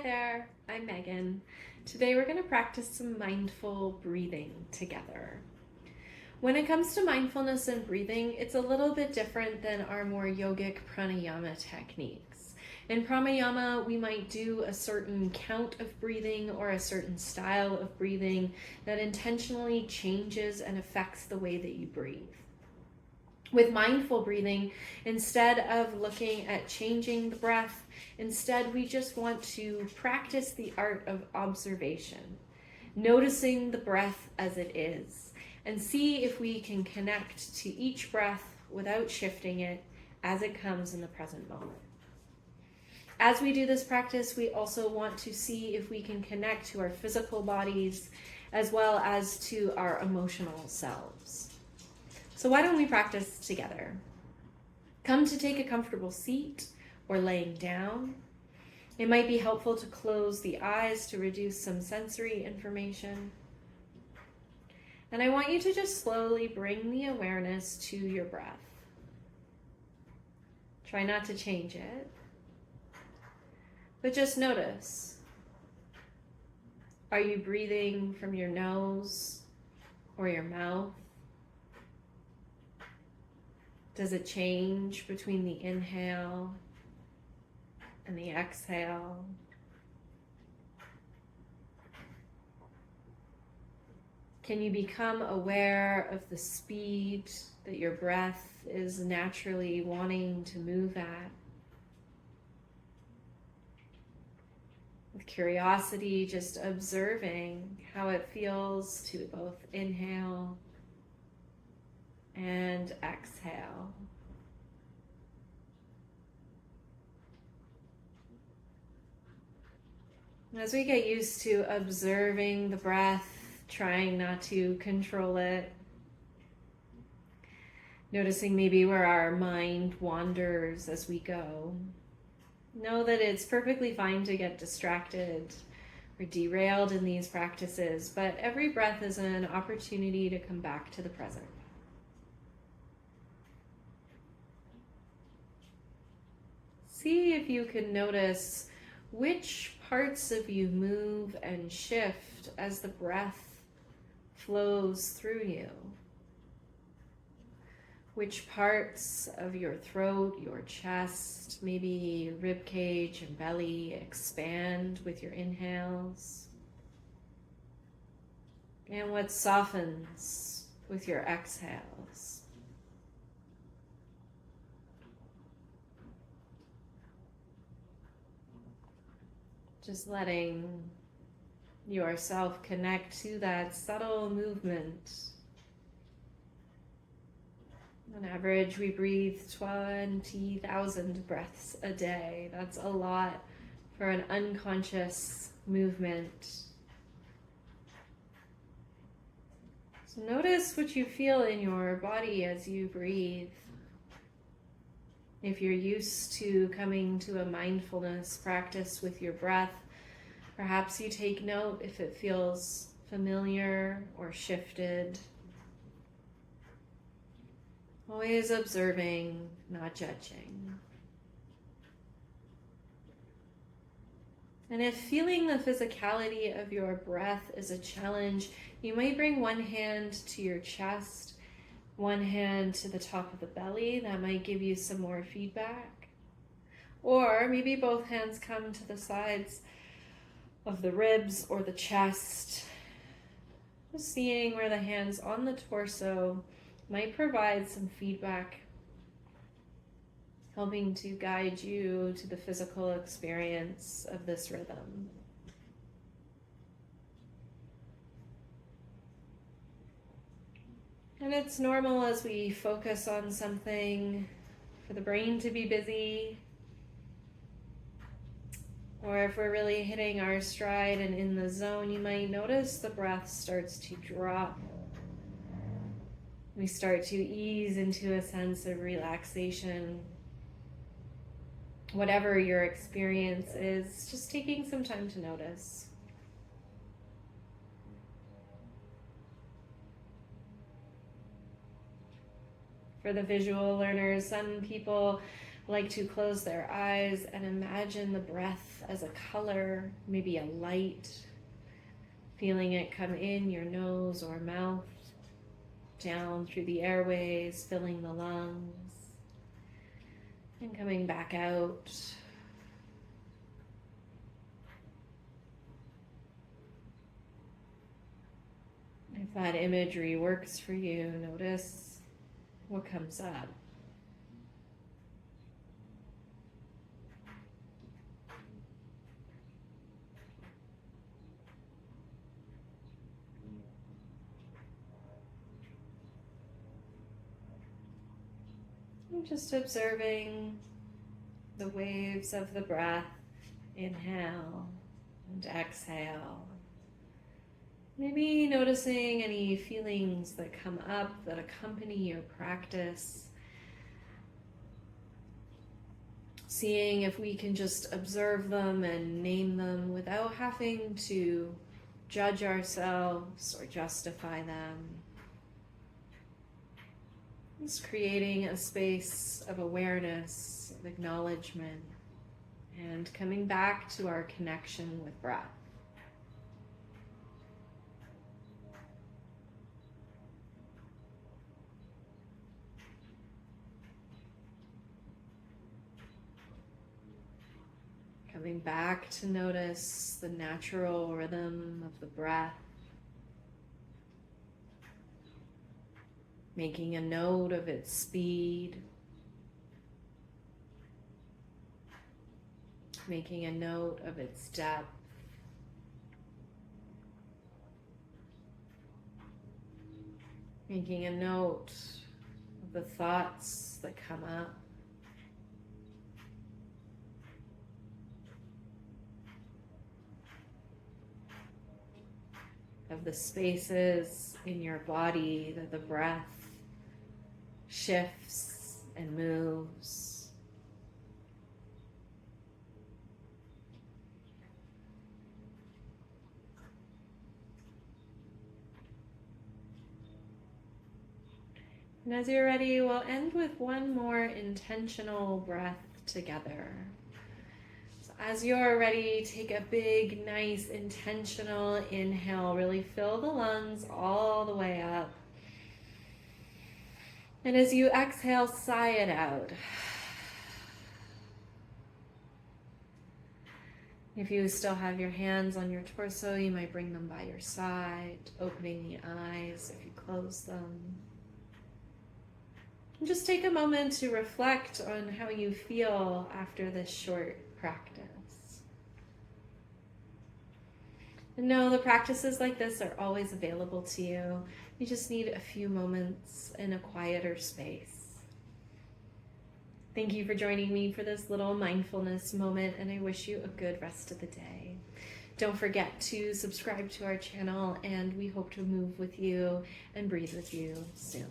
there, I'm Megan. Today we're going to practice some mindful breathing together. When it comes to mindfulness and breathing, it's a little bit different than our more yogic pranayama techniques. In pranayama, we might do a certain count of breathing or a certain style of breathing that intentionally changes and affects the way that you breathe. With mindful breathing, instead of looking at changing the breath, instead we just want to practice the art of observation, noticing the breath as it is, and see if we can connect to each breath without shifting it as it comes in the present moment. As we do this practice, we also want to see if we can connect to our physical bodies as well as to our emotional selves. So why don't we practice together? Come to take a comfortable seat or laying down. It might be helpful to close the eyes to reduce some sensory information. And I want you to just slowly bring the awareness to your breath. Try not to change it, but just notice. Are you breathing from your nose or your mouth? Does it change between the inhale and the exhale? Can you become aware of the speed that your breath is naturally wanting to move at? With curiosity, just observing how it feels to both inhale and exhale. As we get used to observing the breath, trying not to control it, noticing maybe where our mind wanders as we go, know that it's perfectly fine to get distracted or derailed in these practices, but every breath is an opportunity to come back to the present. See if you can notice which parts of you move and shift as the breath flows through you. Which parts of your throat, your chest, maybe rib cage and belly expand with your inhales. And what softens with your exhales. Just letting yourself connect to that subtle movement. On average, we breathe 20,000 breaths a day. That's a lot for an unconscious movement. So notice what you feel in your body as you breathe. If you're used to coming to a mindfulness practice with your breath, perhaps you take note if it feels familiar or shifted. Always observing, not judging. And if feeling the physicality of your breath is a challenge, you might bring one hand to your chest, one hand to the top of the belly. That might give you some more feedback. Or maybe both hands come to the sides of the ribs or the chest. Just seeing where the hands on the torso might provide some feedback, helping to guide you to the physical experience of this rhythm. And it's normal as we focus on something for the brain to be busy, or if we're really hitting our stride and in the zone, you might notice the breath starts to drop. We start to ease into a sense of relaxation. Whatever your experience is, just taking some time to notice. For the visual learners, some people like to close their eyes and imagine the breath as a color, maybe a light, feeling it come in your nose or mouth, down through the airways, filling the lungs, and coming back out. If that imagery works for you, notice what comes up. And just observing the waves of the breath, inhale and exhale. Maybe noticing any feelings that come up that accompany your practice. Seeing if we can just observe them and name them without having to judge ourselves or justify them. Just creating a space of awareness, of acknowledgement, and coming back to our connection with breath. Coming back to notice the natural rhythm of the breath. Making a note of its speed. Making a note of its depth. Making a note of the thoughts that come up. Of the spaces in your body that the breath shifts and moves. And as you're ready, we'll end with one more intentional breath together. As you're ready, take a big, nice, intentional inhale. Really fill the lungs all the way up. And as you exhale, sigh it out. If you still have your hands on your torso, you might bring them by your side, opening the eyes if you close them. And just take a moment to reflect on how you feel after this short practice. And know the practices like this are always available to you. You just need a few moments in a quieter space. Thank you for joining me for this little mindfulness moment, and I wish you a good rest of the day. Don't forget to subscribe to our channel, and we hope to move with you and breathe with you soon.